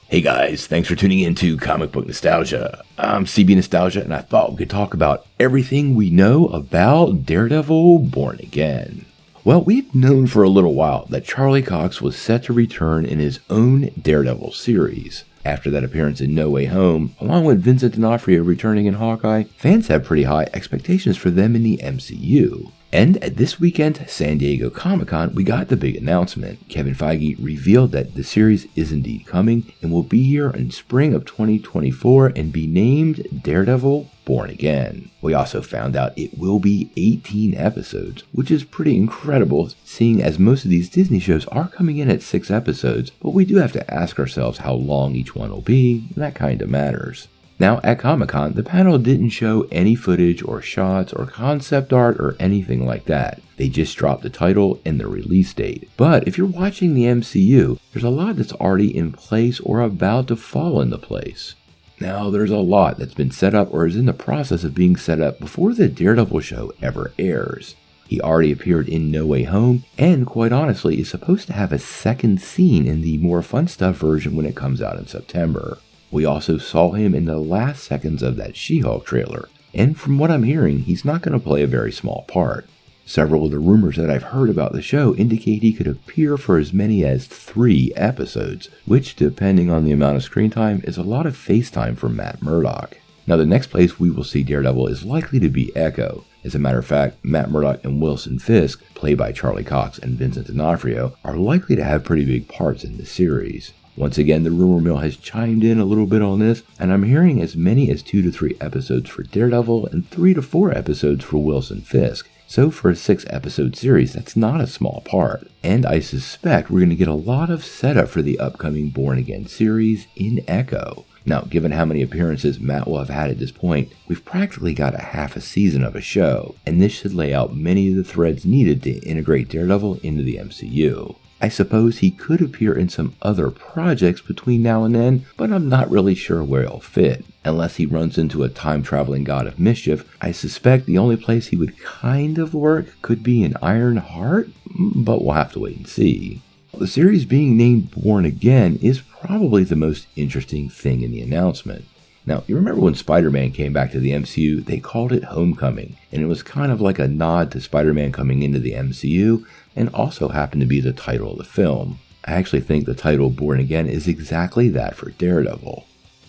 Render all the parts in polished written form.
Hey guys, thanks for tuning in to Comic Book Nostalgia. I'm CB Nostalgia, and I thought we could talk about everything we know about Daredevil Born Again. Well, we've known for a little while that Charlie Cox was set to return in his own Daredevil series. After that appearance in No Way Home, along with Vincent D'Onofrio returning in Hawkeye, fans have pretty high expectations for them in the MCU. And at this weekend San Diego Comic-Con, we got the big announcement. Kevin Feige revealed that the series is indeed coming and will be here in spring of 2024 and be named Daredevil Born Again. We also found out it will be 18 episodes, which is pretty incredible seeing as most of these Disney shows are coming in at 6 episodes, but we do have to ask ourselves how long each one will be, and that kind of matters. Now, at Comic-Con, the panel didn't show any footage or shots or concept art or anything like that. They just dropped the title and the release date. But if you're watching the MCU, there's a lot that's already in place or about to fall into place. Now, there's a lot that's been set up or is in the process of being set up before the Daredevil show ever airs. He already appeared in No Way Home, and quite honestly is supposed to have a second scene in the More Fun Stuff version when it comes out in September. We also saw him in the last seconds of that She-Hulk trailer, and from what I'm hearing, he's not going to play a very small part. Several of the rumors that I've heard about the show indicate he could appear for as many as 3 episodes, which, depending on the amount of screen time, is a lot of face time for Matt Murdock. Now, the next place we will see Daredevil is likely to be Echo. As a matter of fact, Matt Murdock and Wilson Fisk, played by Charlie Cox and Vincent D'Onofrio, are likely to have pretty big parts in the series. Once again, the rumor mill has chimed in a little bit on this, and I'm hearing as many as 2 to 3 episodes for Daredevil and 3 to 4 episodes for Wilson Fisk. So for a 6-episode series, that's not a small part. And I suspect we're going to get a lot of setup for the upcoming Born Again series in Echo. Now, given how many appearances Matt will have had at this point, we've practically got a half a season of a show, and this should lay out many of the threads needed to integrate Daredevil into the MCU. I suppose he could appear in some other projects between now and then, but I'm not really sure where he'll fit. Unless he runs into a time-traveling god of mischief, I suspect the only place he would kind of work could be in Iron Heart, but we'll have to wait and see. The series being named Born Again is probably the most interesting thing in the announcement. Now, you remember when Spider-Man came back to the MCU, they called it Homecoming, and it was kind of like a nod to Spider-Man coming into the MCU, and also happened to be the title of the film. I actually think the title Born Again is exactly that for Daredevil.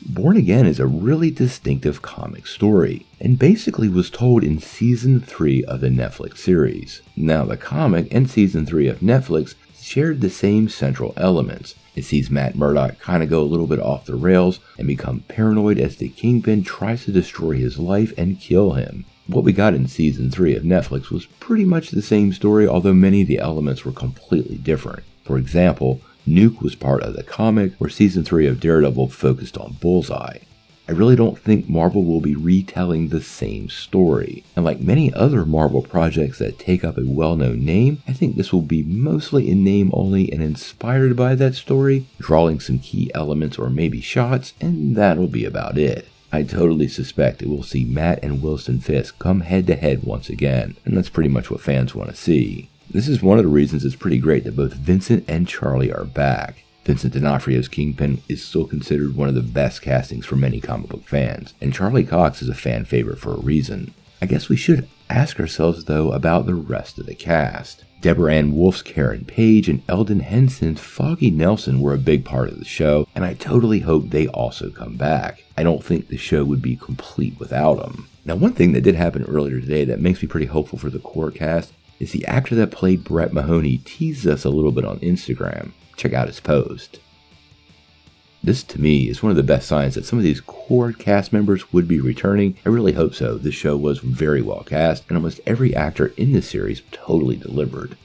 Born Again is a really distinctive comic story, and basically was told in Season 3 of the Netflix series. Now, the comic and Season 3 of Netflix shared the same central elements. It sees Matt Murdock kind of go a little bit off the rails and become paranoid as the Kingpin tries to destroy his life and kill him. What we got in Season 3 of Netflix was pretty much the same story, although many of the elements were completely different. For example, Nuke was part of the comic, where Season 3 of Daredevil focused on Bullseye. I really don't think Marvel will be retelling the same story, and like many other Marvel projects that take up a well-known name, I think this will be mostly in name only and inspired by that story, drawing some key elements or maybe shots, and that'll be about it. I totally suspect that we'll see Matt and Wilson Fisk come head-to-head once again, and that's pretty much what fans want to see. This is one of the reasons it's pretty great that both Vincent and Charlie are back. Vincent D'Onofrio's Kingpin is still considered one of the best castings for many comic book fans, and Charlie Cox is a fan favorite for a reason. I guess we should ask ourselves, though, about the rest of the cast. Deborah Ann Wolf's Karen Page and Eldon Henson's Foggy Nelson were a big part of the show, and I totally hope they also come back. I don't think the show would be complete without them. Now, one thing that did happen earlier today that makes me pretty hopeful for the core cast is the actor that played Brett Mahoney teased us a little bit on Instagram. Check out his post. This, to me, is one of the best signs that some of these core cast members would be returning. I really hope so. This show was very well cast, and almost every actor in this series totally delivered.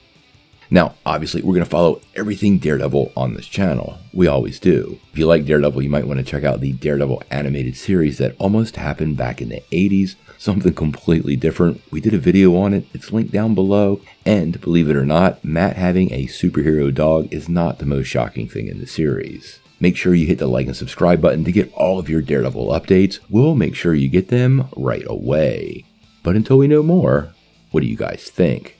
Now, obviously, we're going to follow everything Daredevil on this channel. We always do. If you like Daredevil, you might want to check out the Daredevil animated series that almost happened back in the 80s. Something completely different. We did a video on it. It's linked down below. And believe it or not, Matt having a superhero dog is not the most shocking thing in the series. Make sure you hit the like and subscribe button to get all of your Daredevil updates. We'll make sure you get them right away. But until we know more, what do you guys think?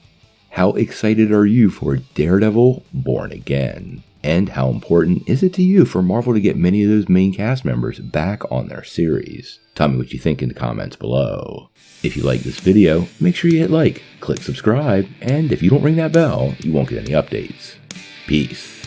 How excited are you for Daredevil Born Again? And how important is it to you for Marvel to get many of those main cast members back on their series? Tell me what you think in the comments below. If you like this video, make sure you hit like, click subscribe, and if you don't ring that bell, you won't get any updates. Peace.